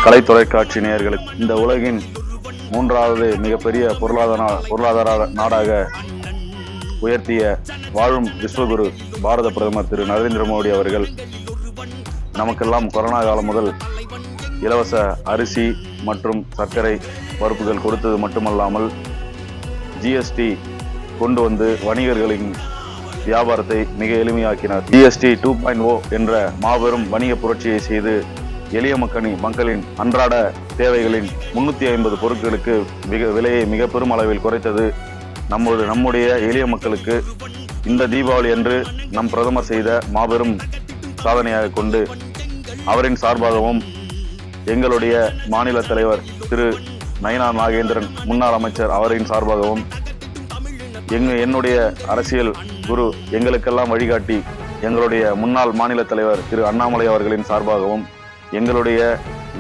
கலை தொலைக்காட்சி நேயர்களுக்கு இந்த உலகின் மூன்றாவது மிகப்பெரிய பொருளாதார நாடாக உயர்த்திய வாழும் விஸ்வகுரு பாரத பிரதமர் திரு நரேந்திர மோடி அவர்கள் நமக்கெல்லாம் கொரோனா காலம் முதல் இலவச அரிசி மற்றும் சர்க்கரை பருப்புகள் கொடுத்தது மட்டுமல்லாமல் ஜிஎஸ்டி கொண்டு வந்து வணிகர்களின் வியாபாரத்தை மிக எளிமையாக்கினார். ஜிஎஸ்டி 2.0 என்ற மாபெரும் வணிக புரட்சியை செய்து எளிய மக்களின் அன்றாட தேவைகளின் 350 பொருட்களுக்கு விலையை மிக பெரும் அளவில் குறைத்தது நம்முடைய எளிய மக்களுக்கு இந்த தீபாவளி அன்று நம் பிரதமர் செய்த மாபெரும் சாதனையாக கொண்டு அவரின் சார்பாகவும் எங்களுடைய மாநில தலைவர் திரு நயினார் நாகேந்திரன் முன்னாள் அமைச்சர் அவரின் சார்பாகவும் என்னுடைய அரசியல் குரு எங்களுக்கெல்லாம் வழிகாட்டி எங்களுடைய முன்னாள் மாநில தலைவர் திரு அண்ணாமலை அவர்களின் சார்பாகவும் எங்களுடைய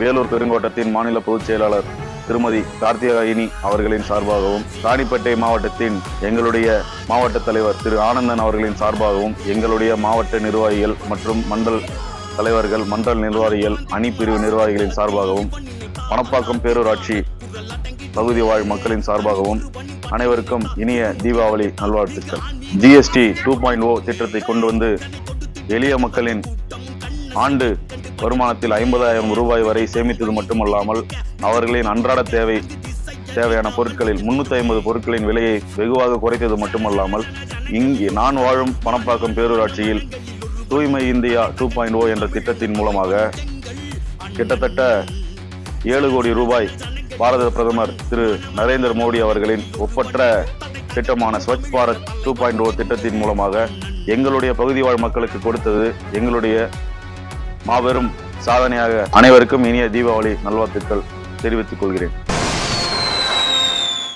வேலூர் பெருங்கோட்டத்தின் மாநில பொதுச் செயலாளர் திருமதி கார்த்திகாயினி அவர்களின் சார்பாகவும் ராணிப்பேட்டை மாவட்டத்தின் எங்களுடைய மாவட்ட தலைவர் திரு ஆனந்தன் அவர்களின் சார்பாகவும் எங்களுடைய மாவட்ட நிர்வாகிகள் மற்றும் மண்டல் தலைவர்கள் மண்டல் நிர்வாகிகள் அணிப்பிரிவு நிர்வாகிகளின் சார்பாகவும் பணப்பாக்கம் பேரூராட்சி பகுதி வாழ் மக்களின் சார்பாகவும் அனைவருக்கும் இனிய தீபாவளி நல்வாழ்த்துக்கள். ஜிஎஸ்டி 2.0 திட்டத்தை கொண்டு வந்து எளிய மக்களின் ஆண்டு வருமானத்தில் 50,000 ரூபாய் வரை சேமித்தது மட்டுமல்லாமல் அவர்களின் அன்றாட தேவையான பொருட்களில் 350 பொருட்களின் விலையை வெகுவாக குறைத்தது மட்டுமல்லாமல் இங்கே நான் வாழும் பணப்பாக்கம் பேரூராட்சியில் தூய்மை இந்தியா 2.0 என்ற திட்டத்தின் மூலமாக கிட்டத்தட்ட 7 கோடி ரூபாய் பாரத பிரதமர் திரு நரேந்திர மோடி அவர்களின் ஒப்பற்ற திட்டமான ஸ்வச் பாரத் 2.0 திட்டத்தின் மூலமாக எங்களுடைய பகுதி வாழ் மக்களுக்கு கொடுத்தது எங்களுடைய மாபெரும் சாதனையாக அனைவருக்கும் இனிய தீபாவளி நல்வாழ்த்துக்கள் தெரிவித்துக் கொள்கிறேன்.